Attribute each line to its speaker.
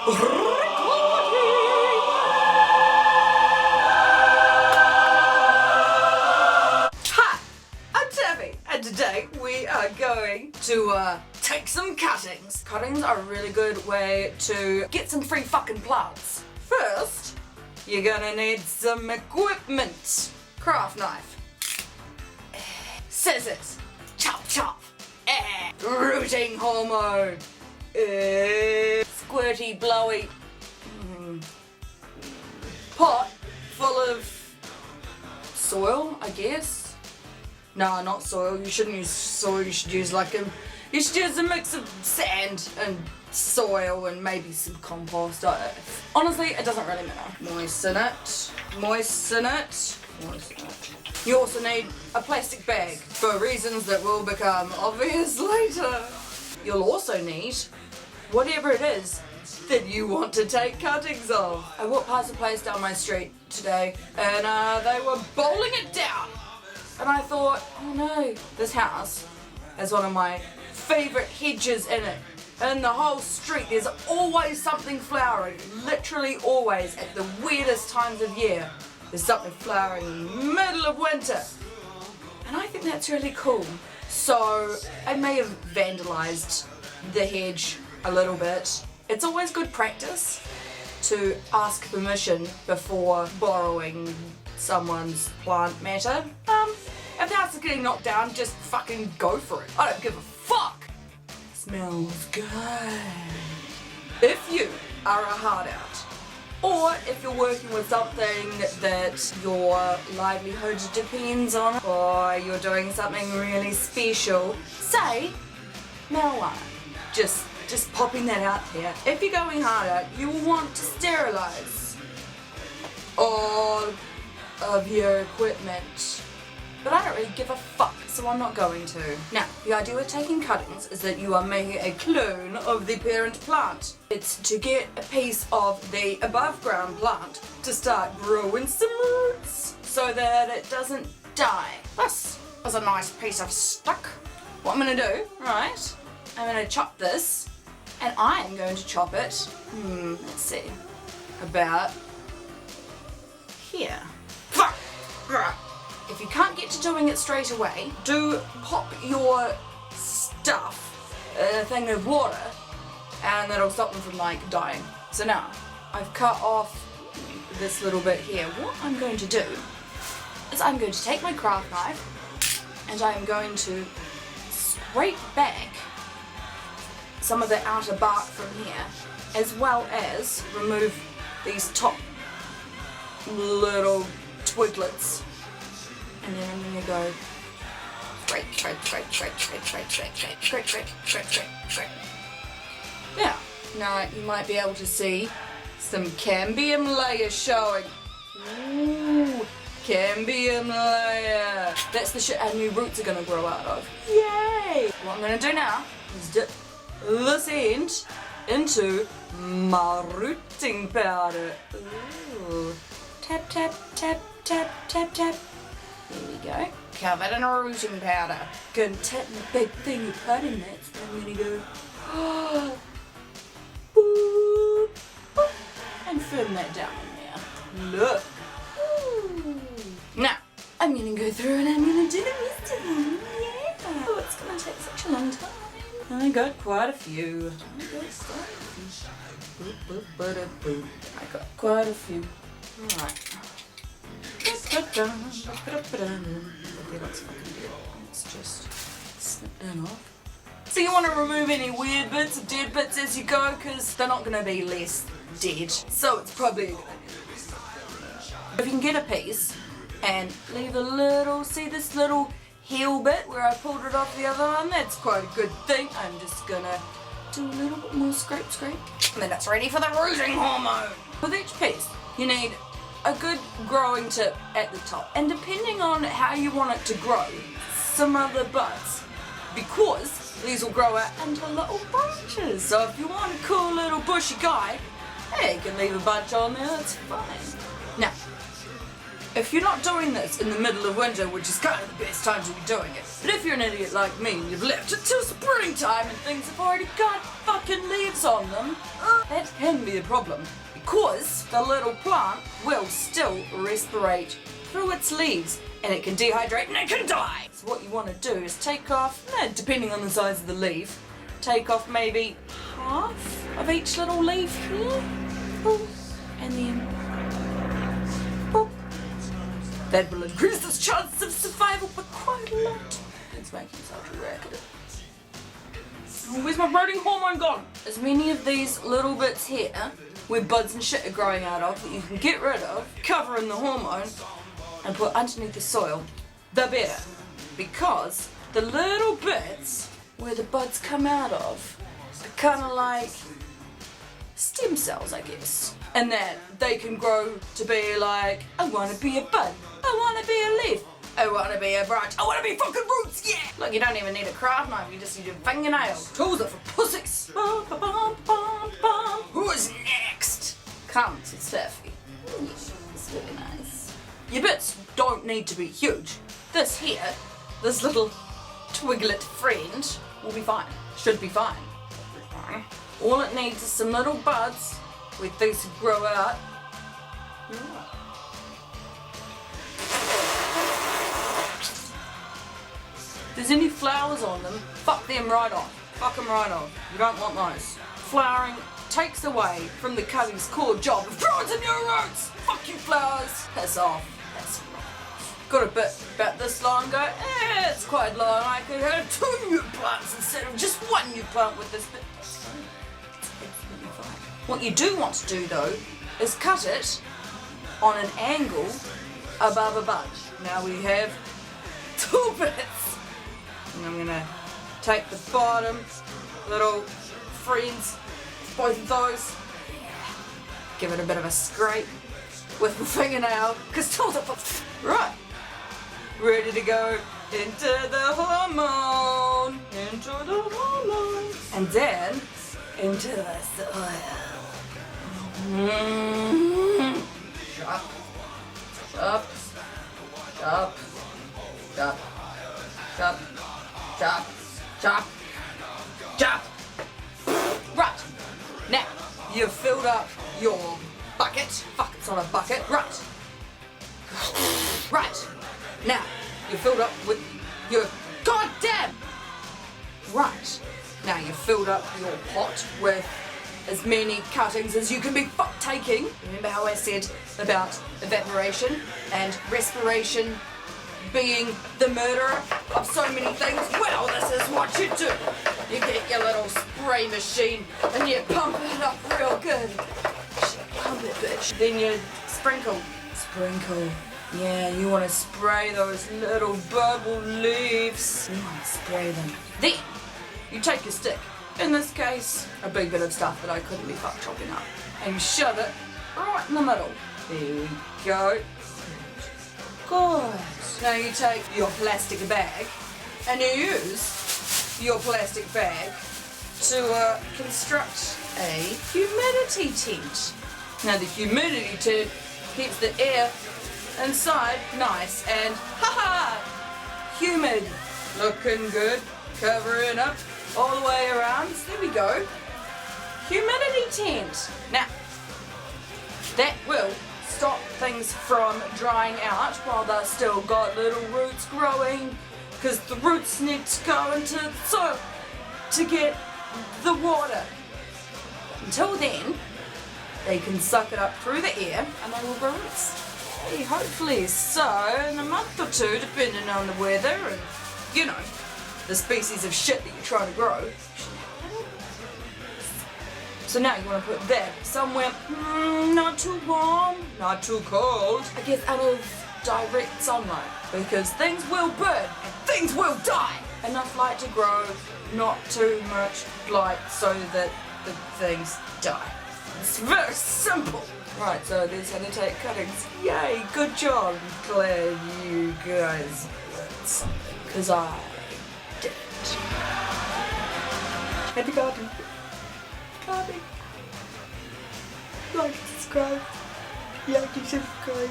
Speaker 1: Hi, I'm Taffy, and today we are going to take some cuttings. Cuttings are a really good way to get some free fucking plants. First, you're gonna need some equipment. Craft knife, scissors, chop chop, rooting hormone, squirty blowy pot full of soil, I guess. No, not soil. You shouldn't use soil. You should use you should use a mix of sand and soil and maybe some compost. Honestly, it doesn't really matter. Moisten it. Moisten it. Moisten it. You also need a plastic bag for reasons that will become obvious later. You'll also need whatever it is that you want to take cuttings of. I walked past a place down my street today and they were bowling it down. And I thought, oh no, this house has one of my favourite hedges in it. In the whole street there's always something flowering, literally always at the weirdest times of year. There's something flowering in the middle of winter. And I think that's really cool. So I may have vandalised the hedge a little bit. It's always good practice to ask permission before borrowing someone's plant matter. If the house is getting knocked down, just fucking go for it. I don't give a fuck. Smells good. If you are a hard out, or if you're working with something that your livelihood depends on, or you're doing something really special, say marijuana. Just popping that out there. If you're going hard out, you will want to sterilize all of your equipment. But I don't really give a fuck, so I'm not going to. Now, the idea with taking cuttings is that you are making a clone of the parent plant. It's to get a piece of the above ground plant to start growing some roots so that it doesn't die. This is a nice piece of stick. What I'm gonna do, right, I'm gonna chop this, and I am going to chop it, let's see, about here. If you can't get to doing it straight away, do pop your stuff in a thing of water and that'll stop them from dying. So now, I've cut off this little bit here. What I'm going to do is I'm going to take my craft knife and I am going to scrape back some of the outer bark from here, as well as remove these top little twiglets. And then I'm gonna go scrape. Yeah, now you might be able to see some cambium layer showing. Ooh, cambium layer. That's the shit our new roots are gonna grow out of. Yay! What I'm gonna do now is dip this end into my rooting powder. Ooh. Tap, tap, tap, tap, tap, tap. There we go. Covered in a rooting powder. Gonna tap the big thing you put in that, so I'm gonna go boop, boop, and firm that down in there. Look. Ooh. Now, I'm gonna go through and I'm gonna do the rest of them. Yeah. Oh, it's gonna take such a long time. I got quite a few. I got quite a few. Alright. Let's just snip that off. So you want to remove any weird bits or dead bits as you go, because they're not going to be less dead. So it's probably a good idea. If you can get a piece and leave a little, see this little heel bit where I pulled it off the other one, that's quite a good thing. I'm just going to do a little bit more scrape. And then it's ready for the rooting hormone. With each piece, you need a good growing tip at the top, and depending on how you want it to grow, some other buds, because these will grow out into little branches. So if you want a cool little bushy guy, hey, you can leave a bunch on there, that's fine. Now, If you're not doing this in the middle of winter, which is kind of the best time to be doing it, but if you're an idiot like me and you've left until springtime and things have already got fucking leaves on them, that can be a problem. Because the little plant will still respirate through its leaves and it can dehydrate and it can die. So what you want to do is take off, depending on the size of the leaf, take off maybe half of each little leaf here, and then that will increase its chances of survival by quite a lot. It's making such a racket. Oh, where's my growing hormone gone? As many of these little bits here, where buds and shit are growing out of, that you can get rid of, cover in the hormone, and put underneath the soil, the better. Because the little bits where the buds come out of are kind of like stem cells, I guess. And that they can grow to be like, I want to be a bud, I want to be a leaf, I want to be a branch, I want to be fucking roots, yeah! Look, you don't even need a craft knife, you just need a fingernail. Tools are for pussies. Who's next? Come to Taffy. It's really nice. Your bits don't need to be huge. This here, this little twiglet friend, will be fine. Should be fine. All it needs is some little buds with these to grow out. If there's any flowers on them, fuck them right off. Fuck them right off. You don't want those. Flowering takes away from the cutting's core job of growing some new roots. Fuck you, flowers. Piss off. That's wrong. Got a bit about this long ago. It's quite long. I could have 2 new plants instead of just 1 new plant with this bit. It's absolutely fine. What you do want to do though is cut it on an angle above a bud. Now we have 2 bits. And I'm gonna take the bottom little friends, both of those, give it a bit of a scrape with my fingernail, because tools are for... Right, ready to go into the hormone, and then into the soil. Chop, chop, chop, chop, chop, chop, chop, chop. Right, now you've filled up your bucket. Fuck, it's not a bucket. Right. Right, now you've filled up with your goddamn. Right, now you've filled up your pot with as many cuttings as you can be taking. Remember how I said about evaporation and respiration being the murderer of so many things? Well, this is what you do. You get your little spray machine and you pump it up real good. Pump it, bitch. Then you sprinkle. Sprinkle. Yeah, you want to spray those little bubble leaves. You want to spray them. Then you take your stick. In this case, a big bit of stuff that I couldn't be fucked chopping up. And you shove it right in the middle. There we go. Good. Now you take your plastic bag and you use your plastic bag to construct a humidity tent. Now the humidity tent keeps the air inside nice and humid. Looking good. Covering up all the way around. There we go. Humidity tent. Now, that will stop things from drying out while they've still got little roots growing, because the roots need to go into the soil to get the water. Until then, they can suck it up through the air and they will grow roots. Hey, hopefully so, in a month or 2, depending on the weather and, you know, the species of shit that you're trying to grow. So now you want to put that somewhere not too warm, not too cold, I guess out of direct sunlight, because things will burn and things will die. Enough light to grow, not too much light so that the things die. It's very simple. Right, so there's how to take cuttings. Yay, good job. Glad you guys learned something, because I did. Happy gardening. Gardening. Like and subscribe. Yeah, you subscribe.